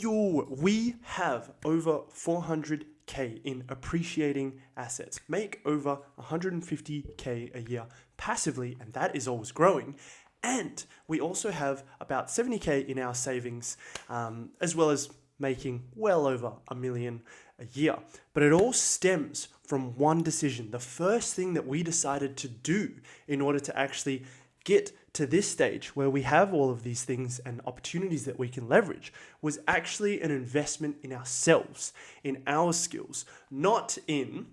We have over 400K in appreciating assets, make over 150K a year passively, and that is always growing. And we also have about 70K in our savings, as well as making well over $1 million a year. But it all stems from one decision. The first thing that we decided to do in order to actually get to this stage where we have all of these things and opportunities that we can leverage was actually an investment in ourselves, in our skills, not in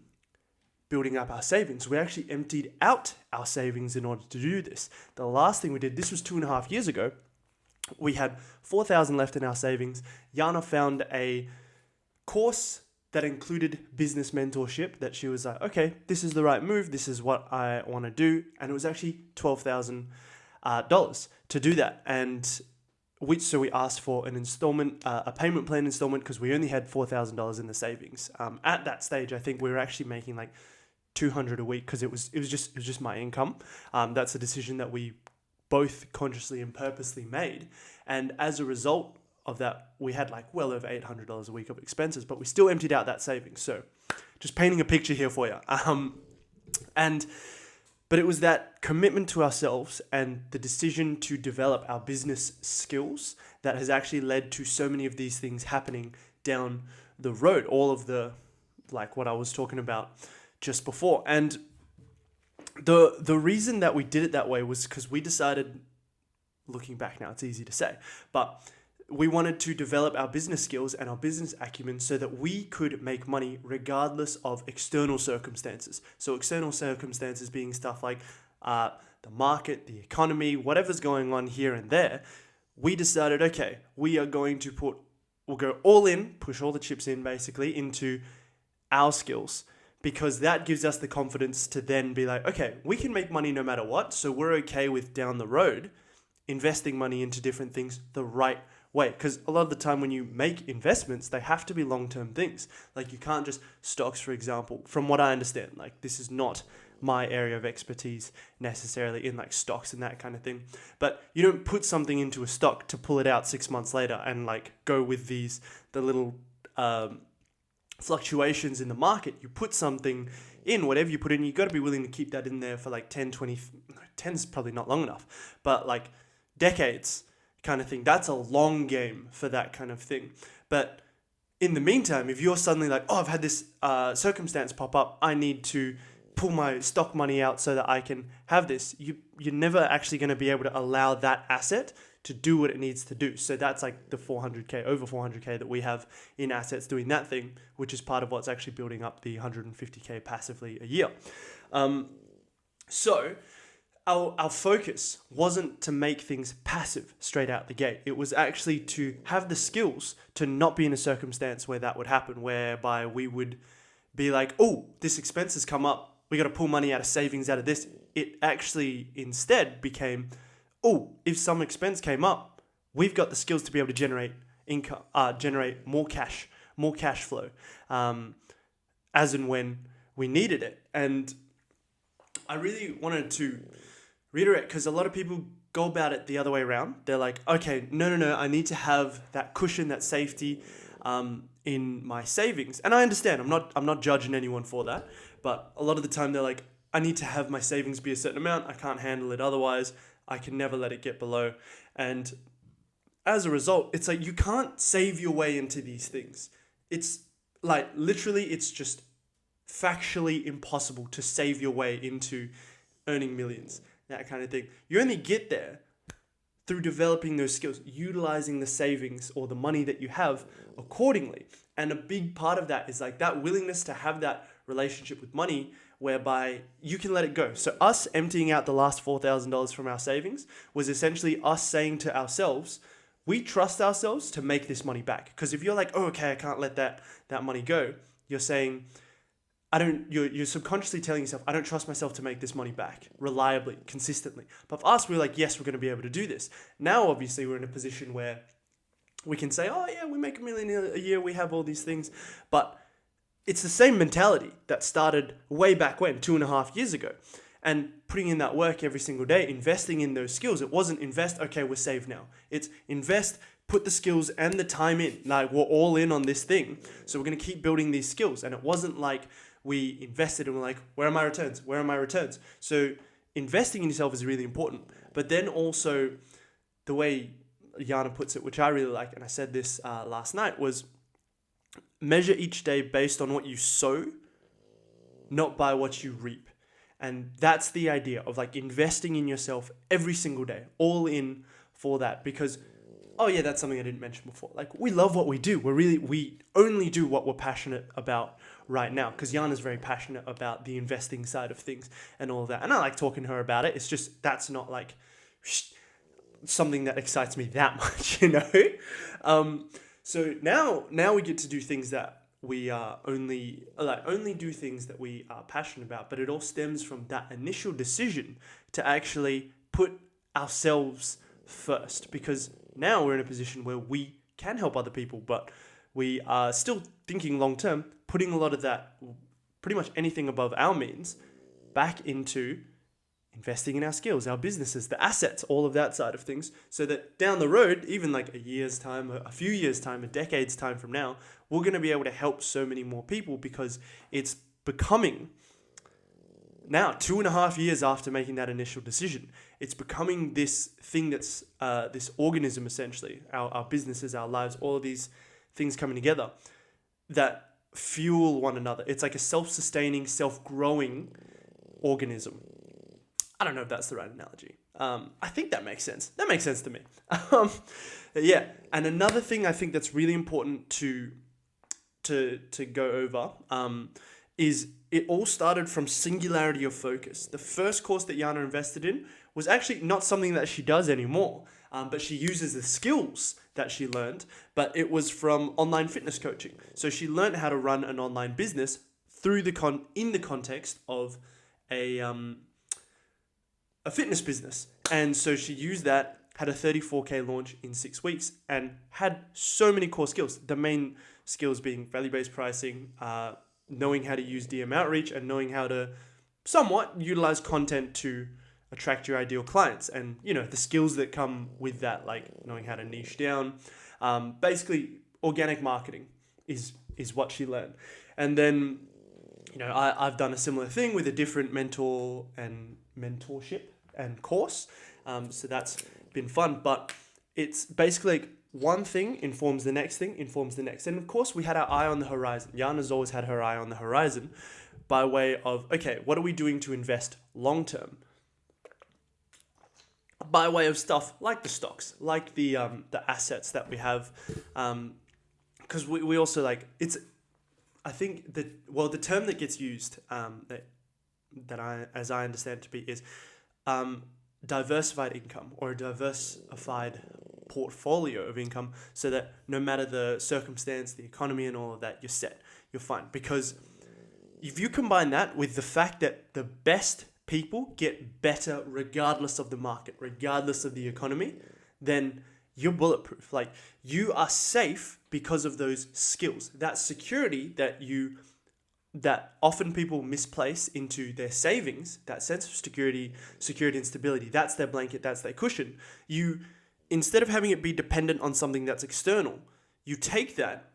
building up our savings. We actually emptied out our savings in order to do this. The last thing we did, this was 2.5 years ago, we had 4,000 left in our savings. Yana found a course that included business mentorship that she was like, okay, this is the right move. This is what I want to do. And it was actually $12,000 to do that. And so we asked for an installment, a payment plan installment, because we only had $4,000 in the savings. At that stage, I think we were actually making like $200 a week because it was just my income. That's a decision that we both consciously and purposely made. And as a result of that, we had like well over $800 a week of expenses, but we still emptied out that savings. So just painting a picture here for you. But it was that commitment to ourselves and the decision to develop our business skills that has actually led to so many of these things happening down the road. All of the, like what I was talking about just before. And the reason that we did it that way was because we decided, looking back now, it's easy to say, but we wanted to develop our business skills and our business acumen so that we could make money regardless of external circumstances. So external circumstances being stuff like the market, the economy, whatever's going on here and there. We decided, okay, we'll go all in, push all the chips in basically into our skills, because that gives us the confidence to then be like, okay, we can make money no matter what. So we're okay with down the road investing money into different things the right way. Because a lot of the time when you make investments, they have to be long-term things. Like you can't just stocks, for example, from what I understand, like this is not my area of expertise necessarily in like stocks and that kind of thing. But you don't put something into a stock to pull it out 6 months later and like go with the little fluctuations in the market. You put something in, whatever you put in, you got to be willing to keep that in there for like 10, 20, 10's probably not long enough, but like decades kind of thing. That's a long game for that kind of thing. But in the meantime, if you're suddenly like, oh, I've had this circumstance pop up, I need to pull my stock money out so that I can have this, you're never actually going to be able to allow that asset to do what it needs to do. So that's like the 400K, over 400K that we have in assets doing that thing, which is part of what's actually building up the 150K passively a year. So our focus wasn't to make things passive straight out the gate. It was actually to have the skills to not be in a circumstance where that would happen, whereby we would be like, oh, this expense has come up, we got to pull money out of savings out of this. It actually instead became, oh, if some expense came up, we've got the skills to be able to generate income, generate more cash flow, as and when we needed it. And I really wanted to reiterate, because a lot of people go about it the other way around. They're like, okay, no, I need to have that cushion, that safety in my savings. And I understand, I'm not judging anyone for that, but a lot of the time they're like, I need to have my savings be a certain amount. I can't handle it otherwise. I can never let it get below. And as a result, it's like you can't save your way into these things. It's like literally, it's just factually impossible to save your way into earning millions, that kind of thing. You only get there through developing those skills, utilizing the savings or the money that you have accordingly. And a big part of that is like that willingness to have that relationship with money whereby you can let it go. So us emptying out the last $4,000 from our savings was essentially us saying to ourselves, we trust ourselves to make this money back. Because if you're like, oh, okay, I can't let that money go, you're saying, you're subconsciously telling yourself, I don't trust myself to make this money back reliably, consistently. But for us, we're like, yes, we're going to be able to do this. Now, obviously, we're in a position where we can say, oh yeah, we make $1 million a year, we have all these things. But it's the same mentality that started way back when, 2.5 years ago. And putting in that work every single day, investing in those skills. It wasn't invest, okay, we're saved now. It's invest put the skills and the time in. Like, we're all in on this thing. So we're going to keep building these skills. And it wasn't like we invested and we're like, where are my returns? Where are my returns? So investing in yourself is really important. But then also the way Yana puts it, which I really like, and I said this last night, was measure each day based on what you sow, not by what you reap. And that's the idea of like investing in yourself every single day, all in for that. Because, oh yeah, that's something I didn't mention before. Like, we love what we do. We only do what we're passionate about right now. Because Yana's very passionate about the investing side of things and all of that. And I like talking to her about it. It's just, that's not like something that excites me that much, you know? So now we get to do things that we only do things that we are passionate about, but it all stems from that initial decision to actually put ourselves first, because now we're in a position where we can help other people, but we are still thinking long term, putting a lot of that, pretty much anything above our means, back into investing in our skills, our businesses, the assets, all of that side of things, so that down the road, even like a year's time, a few years' time, a decade's time from now, we're going to be able to help so many more people, because it's becoming, now 2.5 years after making that initial decision, it's becoming this thing that's this organism, essentially, our businesses, our lives, all of these things coming together that fuel one another. It's like a self-sustaining, self-growing organism. I don't know if that's the right analogy. I think that makes sense. That makes sense to me. Yeah. And another thing I think that's really important to go over is it all started from singularity of focus. The first course that Yana invested in was actually not something that she does anymore, but she uses the skills that she learned, but it was from online fitness coaching. So she learned how to run an online business through in the context of a fitness business. And so she used that, had a 34K launch in 6 weeks, and had so many core skills. The main skills being value-based pricing, knowing how to use DM outreach, and knowing how to somewhat utilize content to attract your ideal clients. And, you know, the skills that come with that, like knowing how to niche down. Basically, organic marketing is what she learned. And then, you know, I've done a similar thing with a different mentorship and course. So that's been fun, but it's basically like one thing informs the next thing, informs the next. And of course we had our eye on the horizon. Yana's always had her eye on the horizon by way of, okay, what are we doing to invest long-term? By way of stuff like the stocks, like the assets that we have. Cause we also like, I think the term that gets used, that I, as I understand it to be, is diversified income, or a diversified portfolio of income, so that no matter the circumstance, the economy and all of that, you're set, you're fine. Because if you combine that with the fact that the best people get better regardless of the market, regardless of the economy, then you're bulletproof. Like, you are safe because of those skills, that security that often people misplace into their savings, that sense of security and stability. That's their blanket, that's their cushion. You, instead of having it be dependent on something that's external, you take that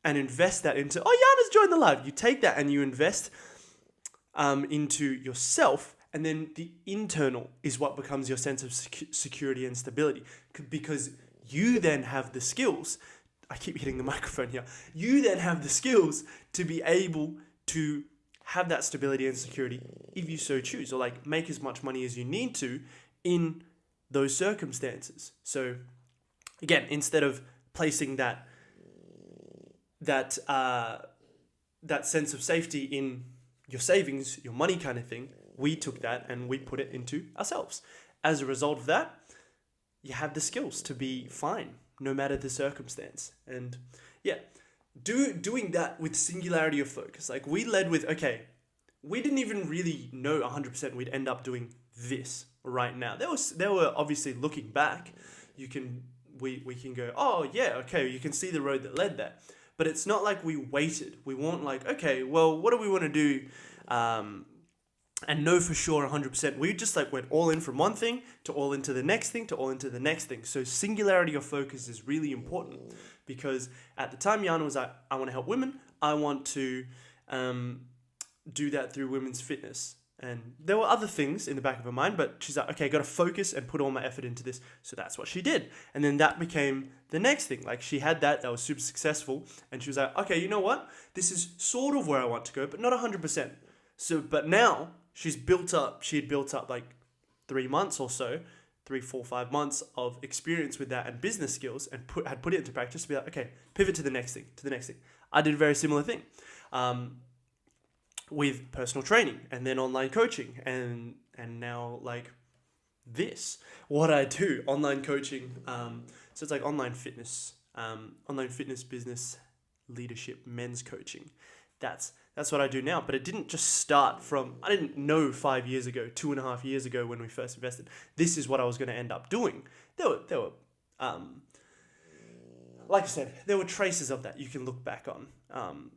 and invest that into, Yana's joined the live. You take that and you invest into yourself, and then the internal is what becomes your sense of security and stability, because you then have the skills. I keep hitting the microphone here. You then have the skills to be able to have that stability and security if you so choose, or like make as much money as you need to in those circumstances. So again, instead of placing that sense of safety in your savings, your money kind of thing, we took that and we put it into ourselves. As a result of that, you have the skills to be fine no matter the circumstance. And yeah, doing that with singularity of focus. Like, we led with, okay, we didn't even really know 100% we'd end up doing this right now. There were obviously, looking back, we can go, oh yeah, okay, you can see the road that led there. But it's not like we waited. We weren't like, okay, well, what do we want to do and know for sure 100%. We just like went all in from one thing to all into the next thing to all into the next thing. So singularity of focus is really important, because at the time Yana was like, I want to help women. I want to do that through women's fitness. And there were other things in the back of her mind, but she's like, okay, got to focus and put all my effort into this. So that's what she did. And then that became the next thing. Like she had that was super successful. And she was like, okay, you know what? This is sort of where I want to go, but not 100%. So, but now she had built up like 3 months or so, 3, 4, 5 months of experience with that and business skills, and had put it into practice to be like, okay, pivot to the next thing, I did a very similar thing. With personal training and then online coaching and now like what I do, online coaching. So it's like online fitness, business, leadership, men's coaching. That's what I do now. But it didn't just start from, I didn't know 5 years ago, 2.5 years ago when we first invested, this is what I was going to end up doing. There were like I said, there were traces of that you can look back on.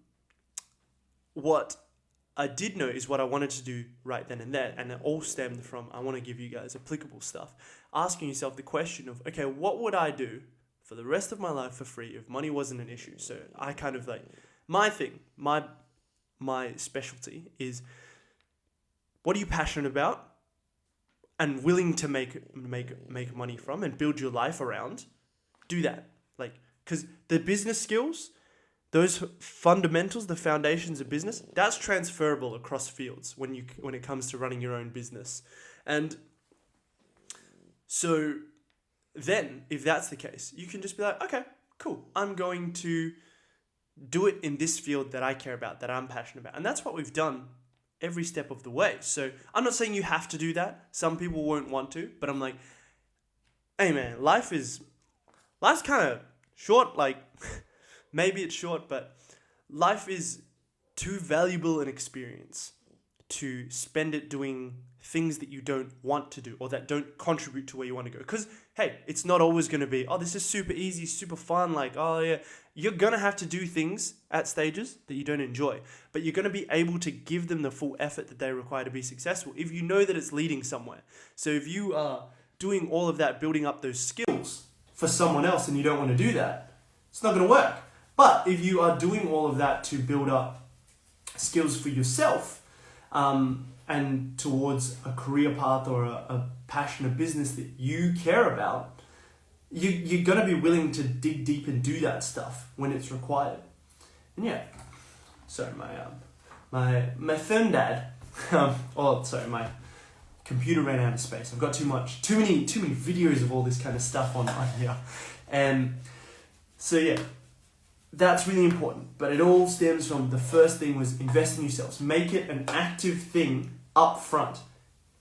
What I did know is what I wanted to do right then and there, and it all stemmed from, I want to give you guys applicable stuff. Asking yourself the question of, okay, what would I do for the rest of my life for free if money wasn't an issue? So I kind of like, my thing, my specialty is, what are you passionate about and willing to make money from and build your life around? Do that. Like, because the business skills, those fundamentals, the foundations of business, that's transferable across fields when it comes to running your own business. And so then, if that's the case, you can just be like, okay, cool, I'm going to do it in this field that I care about, that I'm passionate about. And that's what we've done every step of the way. So I'm not saying you have to do that. Some people won't want to, but I'm like, hey man, life's kind of short, like... Maybe it's short, but life is too valuable an experience to spend it doing things that you don't want to do or that don't contribute to where you want to go. Because, hey, it's not always going to be, oh, this is super easy, super fun. Like, oh, yeah, you're going to have to do things at stages that you don't enjoy. But you're going to be able to give them the full effort that they require to be successful if you know that it's leading somewhere. So if you are doing all of that, building up those skills for someone else and you don't want to do that, it's not going to work. But if you are doing all of that to build up skills for yourself and towards a career path or a passion, a business that you care about, you're going to be willing to dig deep and do that stuff when it's required. And yeah, sorry, my phone died. My computer ran out of space. I've got too many videos of all this kind of stuff on here. And so yeah. That's really important, but it all stems from the first thing was invest in yourselves. Make it an active thing up front.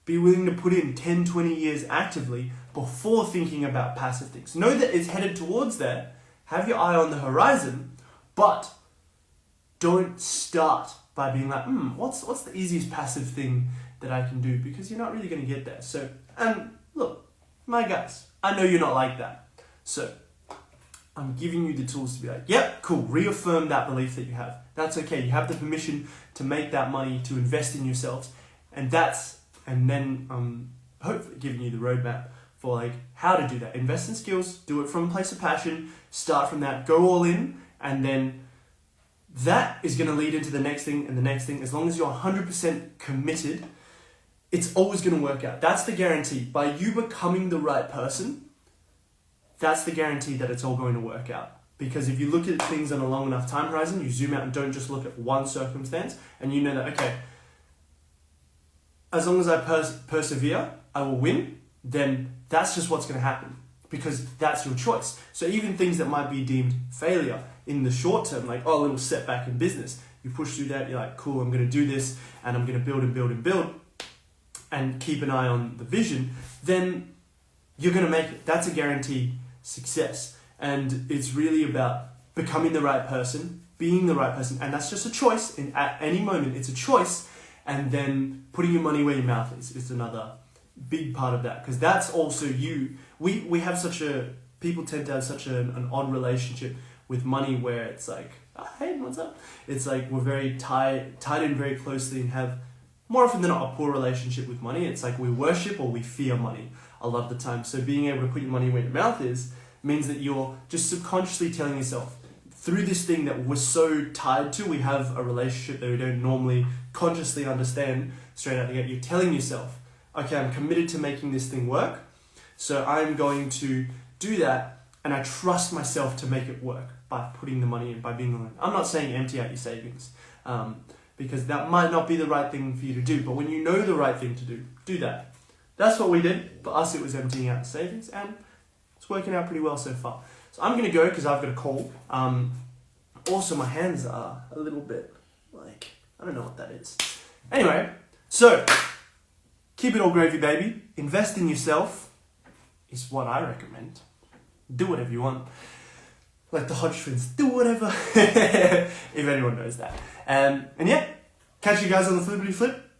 Be willing to put in 10, 20 years actively before thinking about passive things. Know that it's headed towards there. Have your eye on the horizon, but don't start by being like, what's the easiest passive thing that I can do? Because you're not really going to get there. So, and look, my guys, I know you're not like that. So, I'm giving you the tools to be like, yep, cool, reaffirm that belief that you have. That's okay. You have the permission to make that money, to invest in yourselves. And then hopefully giving you the roadmap for like how to do that. Invest in skills, do it from a place of passion, start from that, go all in, and then that is going to lead into the next thing and the next thing. As long as you're 100% committed, it's always going to work out. That's the guarantee. By you becoming the right person, that's the guarantee that it's all going to work out. Because if you look at things on a long enough time horizon, you zoom out and don't just look at one circumstance, and you know that, okay, as long as I persevere, I will win, then that's just what's going to happen. Because that's your choice. So even things that might be deemed failure in the short term, like, oh, a little setback in business, you push through that, you're like, cool, I'm going to do this, and I'm going to build and build and build, and keep an eye on the vision, then you're going to make it. That's a guaranteed success. And it's really about becoming the right person, being the right person, and that's just a choice. At any moment, it's a choice. And then putting your money where your mouth is another big part of that, because that's also you. We have people tend to have such an odd relationship with money where it's like, oh, hey, what's up? It's like we're very tied in very closely and have more often than not a poor relationship with money. It's like we worship or we fear money a lot of the time. So being able to put your money where your mouth is means that you're just subconsciously telling yourself, through this thing that we're so tied to, we have a relationship that we don't normally consciously understand straight out the gate. You're telling yourself, okay, I'm committed to making this thing work, so I'm going to do that, and I trust myself to make it work by putting the money in, by being alone. I'm not saying empty out your savings, because that might not be the right thing for you to do, but when you know the right thing to do that. That's what we did. For us, it was emptying out the savings, and it's working out pretty well so far. So I'm going to go because I've got a call. Also, my hands are a little bit like, I don't know what that is. Anyway, so keep it all gravy, baby. Invest in yourself is what I recommend. Do whatever you want. Like the Hodge twins, do whatever. If anyone knows that. And yeah, catch you guys on the flippity flip.